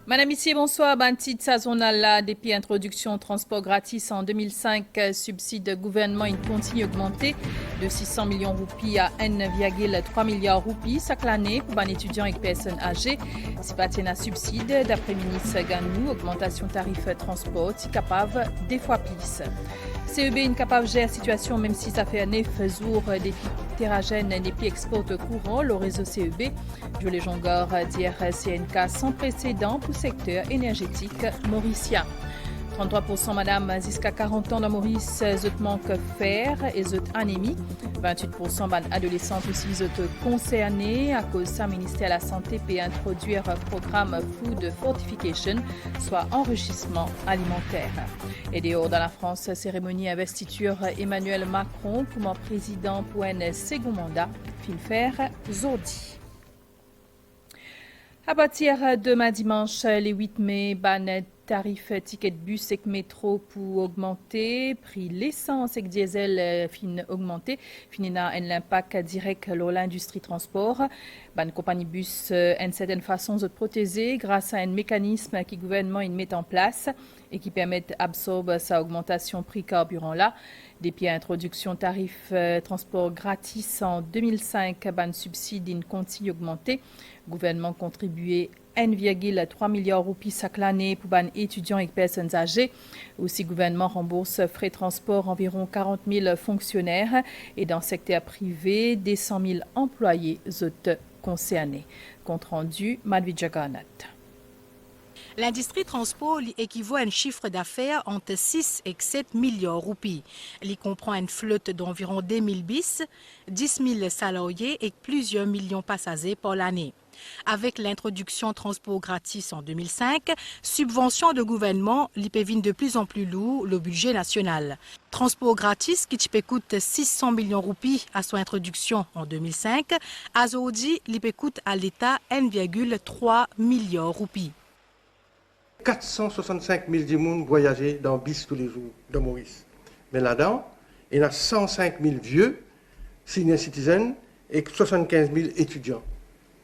Madame, Monsieur, bonsoir. Bantit sazonal là, depuis introduction transport gratis en 2005, subside gouvernement il continue à augmenter de 600 millions roupies à 1,3 milliard roupies chaque année pour les étudiants et personnes âgées. Si pas un subside, d'après ministre Ganou, augmentation tarif transport, si capable des fois plus. CEB incapable de gérer la situation même si ça fait 9 jours des terragènes et puis exporte courant. Le réseau CEB, Jules Jongor, d'hier CNK sans précédent pour le secteur énergétique mauricien. 33% madame jusqu'à 40 ans dans Maurice, zot manque fer et zot anémie. 28% adolescentes aussi zot concernés. À cause de ça, le ministère de la Santé peut introduire un programme Food Fortification, soit enrichissement alimentaire. Et dehors dans la France, cérémonie investiture Emmanuel Macron comme président pour un second mandat. Filfer Zordi. À partir de demain dimanche, les 8 mai, tarif ticket de bus et métro pour augmenter, prix l'essence et diesel fin augmenter, finina un impact direct sur l'industrie transport. Ban compagnie bus en certaine façon de protéger grâce à un mécanisme que le gouvernement met en place et qui permet d'absorber sa augmentation prix carburant là. Depuis l'introduction tarif transport gratis en 2005, ban subside continue augmenter. Le gouvernement contribuait 1,3 milliard roupies chaque année pour les étudiants et personnes âgées. Aussi, le gouvernement rembourse frais de transport environ 40 000 fonctionnaires et dans le secteur privé, des 100 000 employés concernés. Compte rendu, Madhvi Jagannath. L'industrie transport équivaut à un chiffre d'affaires entre 6 et 7 milliards roupies. Elle comprend une flotte d'environ 2 000 bis, 10 000 salariés et plusieurs millions de passagers par l'année. Avec l'introduction transport gratis en 2005, subvention de gouvernement l'IPVIN de plus en plus lourd le budget national. Transport gratis qui coûte 600 millions de roupies à son introduction en 2005, aujourd'hui l'IP coûte à l'État 1,3 milliard de roupies. 465 000 personnes voyager dans bis tous les jours de Maurice. Mais là-dedans, il y a 105 000 vieux, senior citizens et 75 000 étudiants.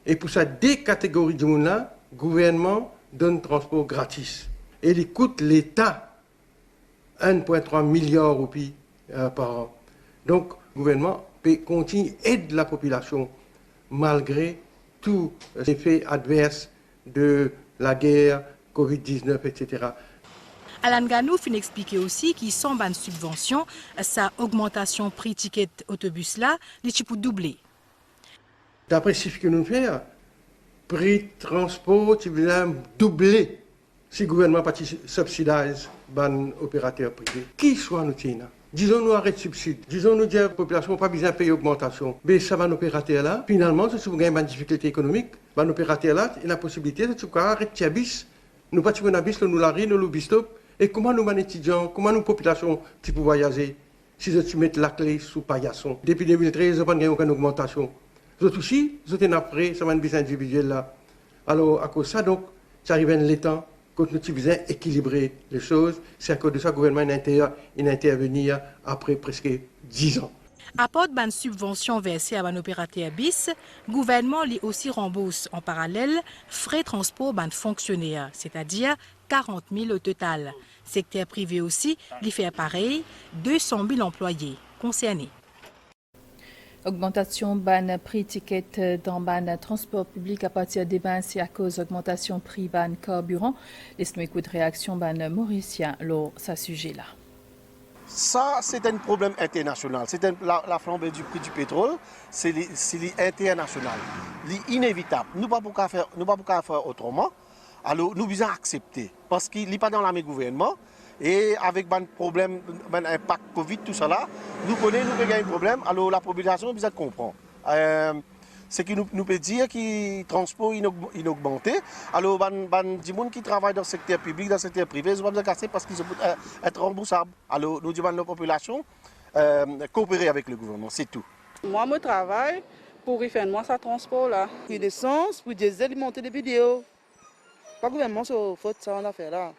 Et pour ça, des catégories de monde-là, le gouvernement donne transport gratis. Et il coûte l'État 1,3 milliard de roupies par an. Donc, le gouvernement peut continuer à aider la population malgré tous les effets adverses de la guerre, Covid-19, etc. Alan Ganou finit expliquer aussi qu'il semble une subvention, sa augmentation prix ticket autobus là, les chiffres doublés. D'après ce que nous faisons, prix transport, tu veux doubler si le gouvernement subsidise les opérateurs privés. Qui soit nous tiens? Disons nous arrête subside. Disons nous dire à la population pas besoin de payer augmentation. Mais ça va nous opérateur là. Finalement, si vous avez une difficulté économique, nos opérateurs là, il y a la possibilité de arrêter bis. Nous pas de bis, nous l'arrêtons, nous le bistop. Et comment nous, étudiants, comment nous, population, tu peux voyager si tu mets la clé sous paillasson? Depuis 2013, nous n'avons pas aucune augmentation. Nous aussi, nous sommes après, ça va une business individuelle là. Alors, à cause de ça, donc, ça arrive à l'état, quand nous devons équilibrer les choses, c'est à cause de ça que le gouvernement intervenir après presque 10 ans. Apporte une subvention versée à un opérateur bis, le gouvernement lui aussi rembourse en parallèle frais de transport de fonctionnaires, c'est-à-dire 40 000 au total. Secteur privé aussi, lui fait pareil, 200 000 employés concernés. Augmentation ban prix ticket dans ban transport public à partir des bains, c'est à cause d'augmentation prix ban carburant. Laisse-nous écouter réaction ban mauricien lors ce sujet-là. Ça, c'est un problème international. C'est la flambée du prix du pétrole, c'est international. C'est inévitable. Nous ne pouvons pas faire autrement. Alors, nous devons accepter. Parce qu'il n'est pas dans la main gouvernement. Et avec un problème, un impact Covid, tout ça là, nous connaissons, nous avons un problème. Alors, la population doit comprendre. Ce qui nous peut dire que le transport est augmenté. Alors, les gens qui travaillent dans le secteur public, dans le secteur privé, ils vont se casser parce qu'ils peuvent être remboursables. Alors, nous demandons à la population coopérer avec le gouvernement, c'est tout. Moi, je travaille pour faire ce transport-là. Pour l'essence, pour des alimenter des vidéos. Pas le gouvernement, c'est faute ça, on a fait là.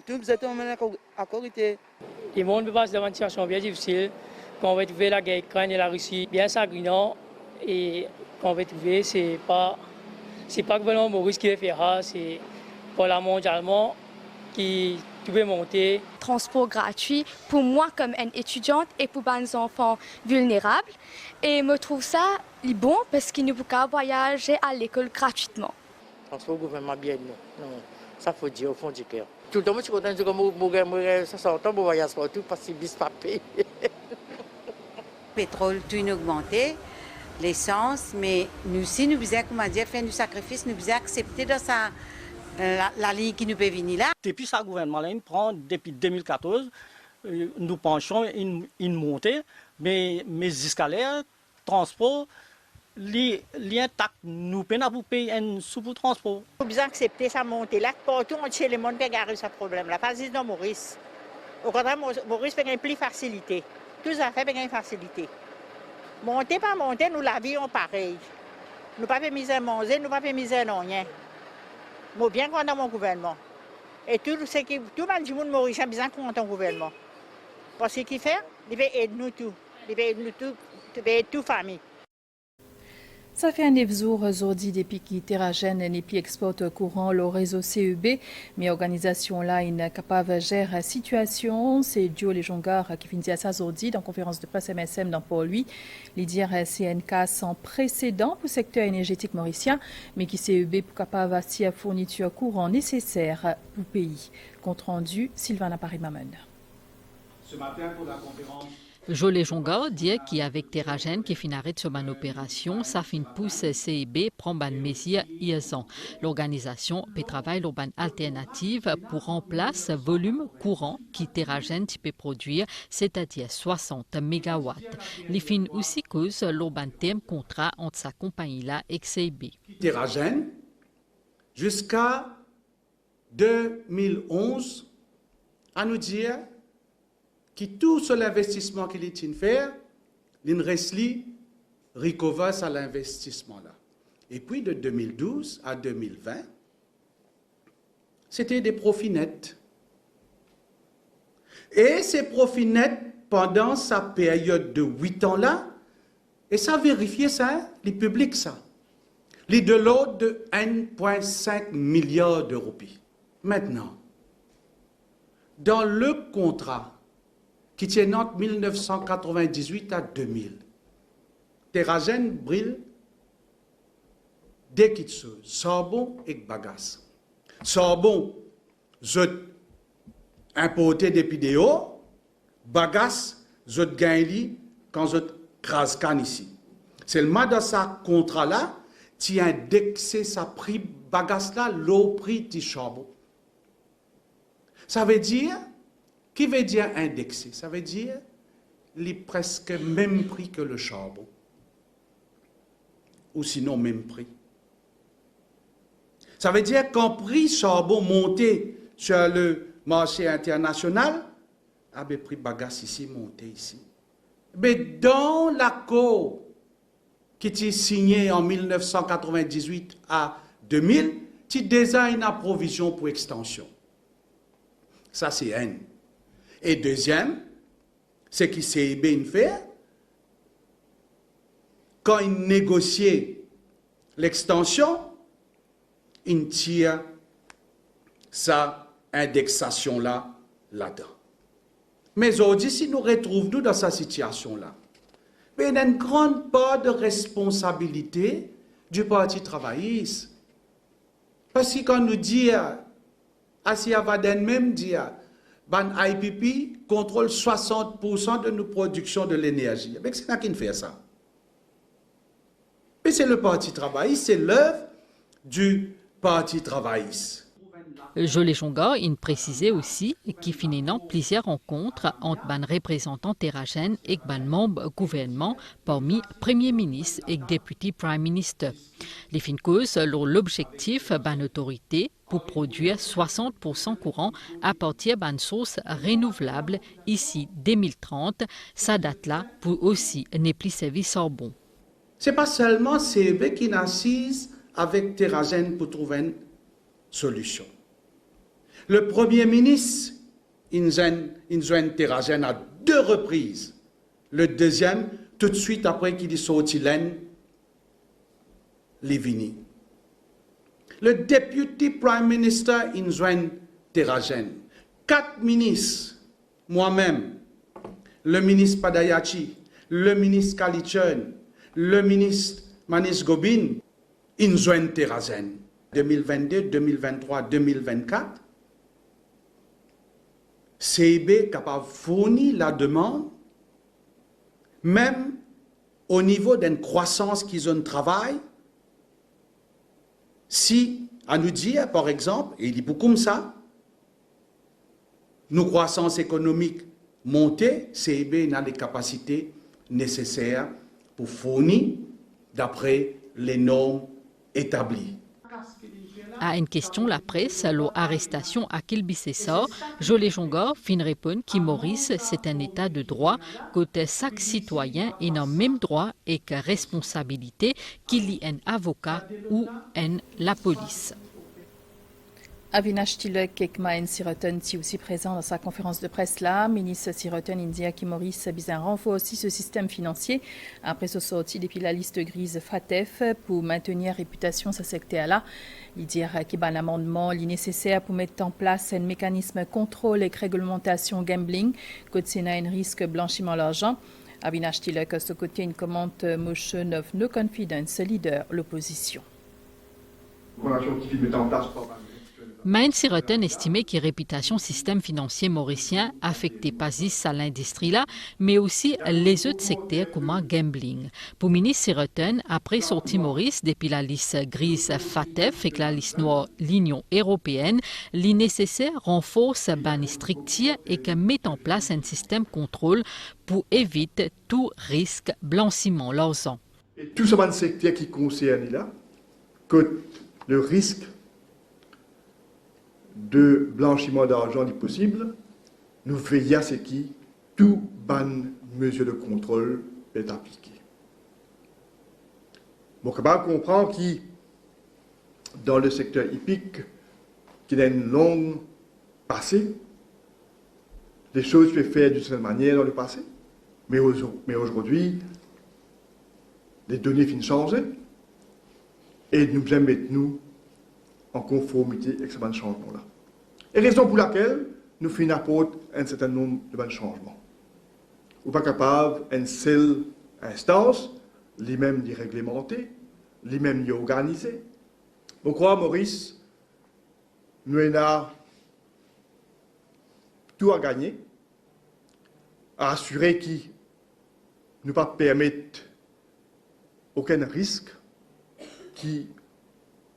Tout vous êtes en à corriger. Les gens passent devant une situation bien difficile. Quand on va trouver la guerre Ukraine et la Russie bien sanguinante, et quand on va trouver, c'est pas le gouvernement Maurice qui va faire ça, c'est pour la mondialement qui peut monter. Transport gratuit pour moi comme une étudiante et pour les enfants vulnérables. Et je trouve ça bon parce qu'ils ne peuvent pas voyager à l'école gratuitement. Transport gouvernement bien non. Ça faut dire au fond du cœur. Tout le monde est content de ça sort pour voyager partout parce que bis pas payé. Pétrole tout augmenté, l'essence, mais nous aussi nous faisons faire du sacrifice, nous faisons accepter dans la ligne qui nous peut venir là. Depuis ce gouvernement-là, il prend depuis 2014, nous penchons une montée, mais mes escalaires, transport, l'intact, nous peinons pour payer un sous pour transport. Il faut bien accepter sa montée là, partout on tient les monde qui a ce problème-là, pas juste dans Maurice. Au contraire, Maurice fait une plus facilité. Tout ça fait une facilité. Monter, pas monter, nous la vie pareil. Nous pas fait misère manger, nous pas fait misère non rien. Moi bien content mon gouvernement. Et tout le monde mauricien bien content gouvernement. Parce qu'il fait, il va aider nous tous. Il va aider nous tous, il va aider toute famille. Ça fait un jours aujourd'hui depuis que Terragen et puis exporte courant le réseau CEB, mais l'organisation là est capable de gérer la situation. C'est Joe Lejongar qui finit à ça aujourd'hui dans la conférence de presse MSM dans pour lui. L'IDIR CNK sans précédent pour le secteur énergétique mauricien, mais qui CEB pour capable de la fourniture courant nécessaire pour le pays. Compte rendu, Sylvain Paris-Mamen. Ce matin pour la conférence. Jolie Jonga dit qu'avec Terragen qui finit sur une opération, ça fin pousse CEB prend ban mesure IESAN. L'organisation peut travailler sur une alternative pour remplacer volume courant qui Terragen peut produire, c'est-à-dire 60 MW. Les fin aussi cause l'urban terme contrat entre sa compagnie là et CEB. Terragen jusqu'à 2011 à nous dire que tout seul investissement qu'il est en faire, il reste recover à l'investissement là. Et puis de 2012 à 2020, c'était des profits nets. Et ces profits nets, pendant sa période de 8 ans là, et ça vérifiait ça, les publics ça, les de l'ordre de 1,5 milliard de roupies. Maintenant, dans le contrat qui tient entre 1998 à 2000. Terragen brille dès qu'il se sorbon et bagasse. Sorbon, je importe des vidéos, bagasse, je gagne quand je crase can ici. Seulement dans ce contrat-là, tu as indexé sa prix bagasse là, le prix du charbon. Ça veut dire, qui veut dire indexé? Ça veut dire les presque même prix que le charbon. Ou sinon même prix. Ça veut dire qu'en prix charbon monté sur le marché international, le prix bagasse ici monté ici. Mais dans l'accord qui est signé en 1998 à 2000, tu désignes une provision pour extension. Ça c'est un. Et deuxième, c'est que CEB fait, quand il négociait l'extension, il tire sa indexation-là, là-dedans. Mais aujourd'hui, si nous retrouvons dans cette situation-là, il y a une grande part de responsabilité du Parti travailliste. Parce que quand nous disons, Asia Vaden même dit, Ban IPP contrôle 60% de nos productions de l'énergie. C'est là qui fait ça. Mais c'est le Parti travailliste, c'est l'œuvre du Parti travailliste. Jolie Jonga, il précisait aussi qu'il finit plusieurs rencontres entre les représentants Terragen et les membres du gouvernement parmi Premier ministre et député Prime Minister. Les fins causes l'objectif de l'autorité pour produire 60% courant à partir d'une source renouvelable ici 2030. Sa date-là pour aussi ne plus servir charbon. Ce n'est pas seulement CEB qui n'assise avec Terragen pour trouver une solution. Le Premier ministre, il joint Terragen à 2 reprises Le deuxième, tout de suite après qu'il est sorti l'aine, Livini. Le Deputy Prime Minister Inzwen Terajen, 4 ministres, moi-même, le ministre Padayachi, le ministre Kalichern, le ministre Manis Gobin, Inzwen Terajen. 2022, 2023, 2024, CIB est capable de fournir la demande, même au niveau d'une croissance qu'ils ont de travail. Si, à nous dire, par exemple, et il dit beaucoup comme ça, nos croissances économiques montées, CIB n'a les capacités nécessaires pour fournir d'après les normes établies. À une question, la presse, l'arrestation à Kilbissessor, Jolie Jongor fin répond que Maurice, c'est un état de droit, que chaque citoyen a le même droit et que responsabilité qu'il y ait un avocat ou la police. Avinash Tilak et Maen Siroten sont aussi présents dans sa conférence de presse là. Ministre Siroten India qui Maurice Bizin renforce aussi ce système financier après ce sorti depuis la liste grise FATEF pour maintenir réputation ce secteur là. Il dit qu'il y a un amendement nécessaire pour mettre en place un mécanisme contrôle et réglementation gambling côté un risque blanchiment d'argent. Avinash Tilak ce côté une commente motion of no confidence leader l'opposition. Main Siroten estimait que la réputation système financier mauricien affectait pas juste à l'industrie là, mais aussi les autres secteurs comme le gambling. Pour ministre Siroten, après sortie Maurice depuis la liste grise FATEF et la liste noire l'Union européenne, il nécessaire renforce ban strictier et que met en place un système contrôle pour éviter tout risque blanchiment l'argent. Et tout ce secteur qui concerne là, que le risque de blanchiment d'argent est possible, nous veillons à ce que tout ban mesure de contrôle est appliqué. Bon, on comprend que dans le secteur hippique, qui a une longue passé, les choses peuvent faire d'une certaine manière dans le passé, mais aujourd'hui, les données finissent changer et nous devons mettre nous en conformité avec ce changement-là. Et raison pour laquelle nous finissons apporter un certain nombre de changements. Nous ne sommes pas capables d'une seule instance, les mêmes d'y réglementer, les mêmes d'y organiser. Je crois, Maurice, nous avons tout à gagner, à assurer qu'il ne pas permettre aucun risque qui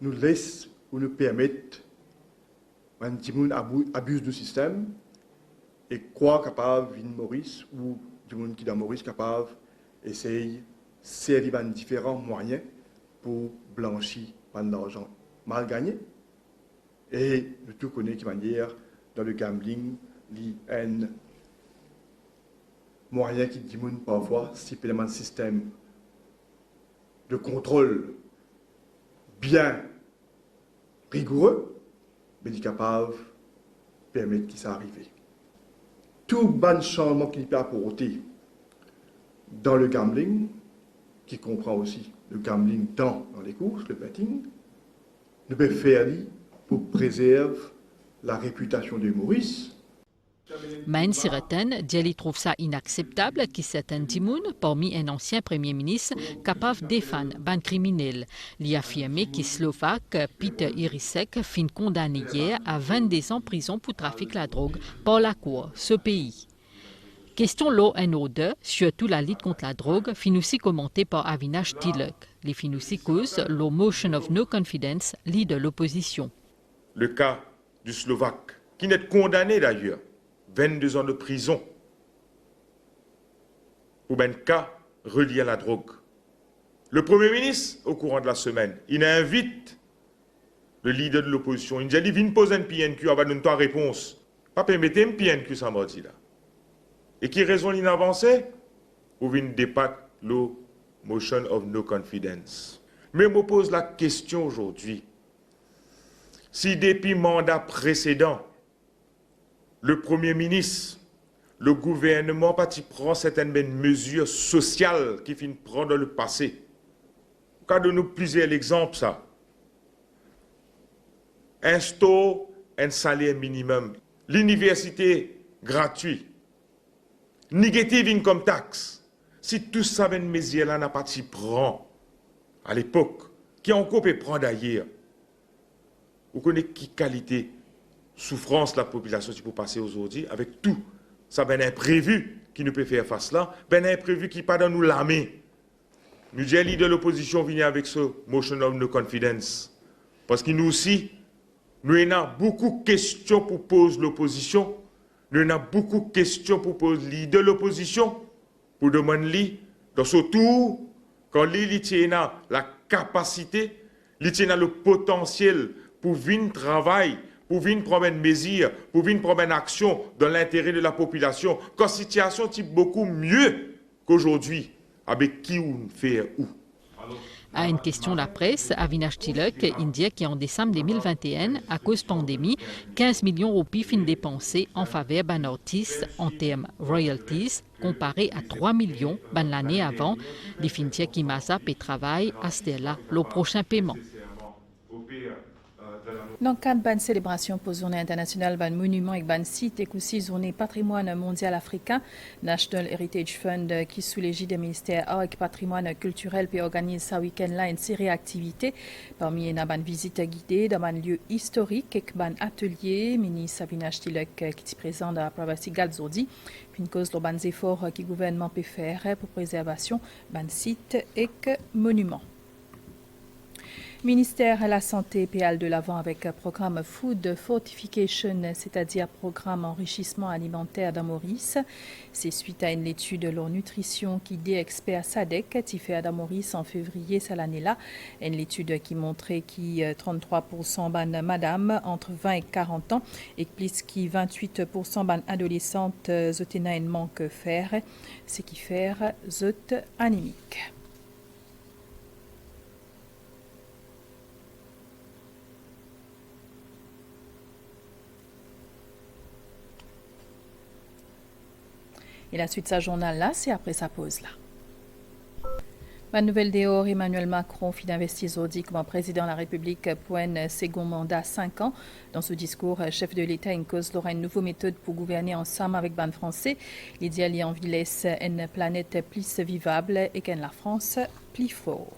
nous laisse ou nous permettre un petit monde abuse du système et quoi capable de Maurice ou du monde qui dans Maurice capable essaye servir différents moyens pour blanchir l'argent mal gagné et nous tout connaît qui manière dans le gambling il y a un moyen qui dit parfois si le système de contrôle bien rigoureux, mais il est capable de permettre qu'il s'arrive. Tout bon changement qui peut apporter dans le gambling, qui comprend aussi le gambling dans les courses, le betting, nous pouvons faire pour préserver la réputation de Maurice. Main Siroten dit trouve ça inacceptable que certains dimoun, parmi un ancien premier ministre, capable de défendre ban criminel. Il a affirmé que Slovaque Peter Irisek fin condamné hier à 22 ans de prison pour trafic de la drogue par la cour ce pays. Question law and order, surtout la lutte contre la drogue, fin aussi commentée par Avinash Tilak. Les fin aussi cause la motion of no confidence, leader de l'opposition. Le cas du Slovaque, qui n'est condamné d'ailleurs 22 ans de prison pour un cas relié à la drogue. Le Premier ministre, au courant de la semaine, il invite le leader de l'opposition. Il dit, il vient poser un PNQ, il va donner une réponse. Pas permettre un PNQ ça mardi là. Et qui raison il avancé? Ou vient débattre le motion of no confidence. Mais je me pose la question aujourd'hui. Si depuis le mandat précédent, le Premier ministre le gouvernement prend certaines mesures sociales qui finissent prendre dans le passé. Quand de nous plusieurs exemples, ça. Instaure un salaire minimum. L'université gratuite. Négative income tax. Si tout ça, une mesure là n'a pas de prend à l'époque, qui encore peut prendre d'ailleurs, vous connaissez qui qualité, souffrance la population qui peut passer aujourd'hui, avec tout, ça ben imprévu qui nous peut faire face là, ben imprévu qui pas dans nous l'armée. Nous disons de l'opposition venir avec ce motion of no confidence. Parce que nous aussi, nous avons beaucoup de questions pour poser l'opposition, nous avons beaucoup de questions pour poser leader de l'opposition, pour demander, dans ce tour, quand il a la capacité, il a le potentiel pour venir travailler, pour venir prendre une mesure, pour venir prendre une action dans l'intérêt de la population, quand la situation est beaucoup mieux qu'aujourd'hui, avec qui on fait où. À une question de la presse, Avinash Tilak indique qu'en décembre 2021, à cause de la pandémie, 15 millions de roupies finissent dépensés en faveur d'un artiste en termes royalties, comparé à 3 millions l'année avant. Les finitiers qui m'asap et travaillent à Stella le prochain paiement. Dans le cadre de la célébration pour la Journée internationale de monument et de site et aussi Journée patrimoine mondial africain, National Heritage Fund qui sous l'égide du ministère Art et patrimoine culturel puis organise ce week-end-là une série d'activités. Parmi une visite guidée dans un lieu historique et un atelier, ministre Avinash Tilak qui est présent dans la province Galzordi, puis une cause de efforts que le gouvernement peut faire pour préservation de sites et monuments. Ministère de la Santé péale de l'avant avec programme Food Fortification, c'est-à-dire programme enrichissement alimentaire dans Maurice. C'est suite à une étude de leur nutrition qui dit expert SADEC qui fait à Maurice en février cette année-là. Une étude qui montrait que 33% ban madame entre 20 et 40 ans et plus qui 28% ban adolescentes zotena un manque fer, ce qui fait zot anémique. Et la suite de sa journal-là, c'est après sa pause-là. La nouvelle dehors, Emmanuel Macron fit d'investir aujourd'hui comme président de la République pour un second mandat 5 ans. Dans ce discours, chef de l'État impose une nouvelle méthode pour gouverner ensemble avec ban français. L'idéal y envie laisse une planète plus vivable et qu'en la France plus fort.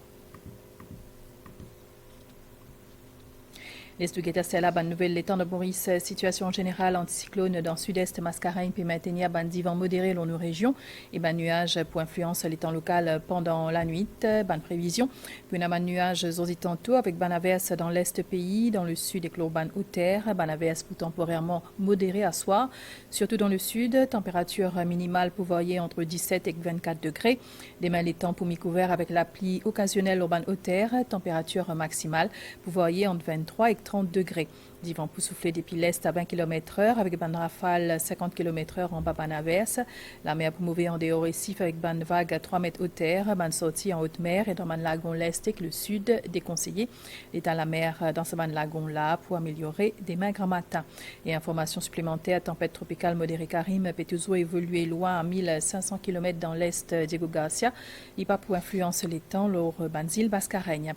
Les Stouguetas, c'est la bonne nouvelle. L'étang de Maurice, situation générale anticyclone dans le sud-est Mascaregne peut maintenir ban divan modéré dans nos régions et ban nuage pour influence l'étang local pendant la nuit. Ban prévision. Puis un ban nuage zodi tantôt avec ban averse dans l'est pays, dans le sud et ban haute terre. Ban averse pour temporairement modéré à soir. Surtout dans le sud, température minimale pour varier entre 17 et 24 degrés. Demain, les temps pour mi-couvert avec la pluie occasionnelle au ban haute terre. Température maximale pour varier entre 23 et 30 degrés. Divan pour souffler depuis l'est à 20 km/h avec ban rafale 50 km/h en bas ban averse. La mer pour mouver en dehors récif avec ban vague à 3 mètres haute terre, ban sortie en haute mer et dans ban lagon l'est et que le sud déconseillé. L'état de la mer dans ce ban lagon là pour améliorer des mains grand matin. Et information supplémentaire, tempête tropicale modérée Karim peut toujours évoluer loin à 1500 km dans l'est Diego Garcia. Il pas pour influence les temps lors banzil Bascaregne.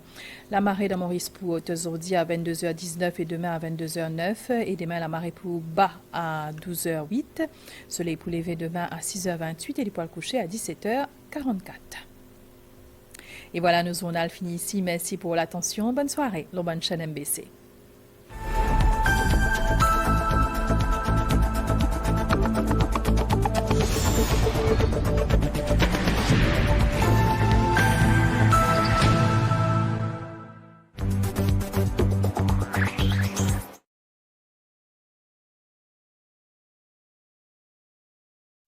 La marée dans Maurice pour aujourd'hui à 22h19 et demain à 22h09 et demain la marée pour bas à 12h08. Soleil pour lever demain à 6h28 et les poils couchés à 17h44. Et voilà, nos journaux finis ici. Merci pour l'attention. Bonne soirée. Le bonne chaîne MBC.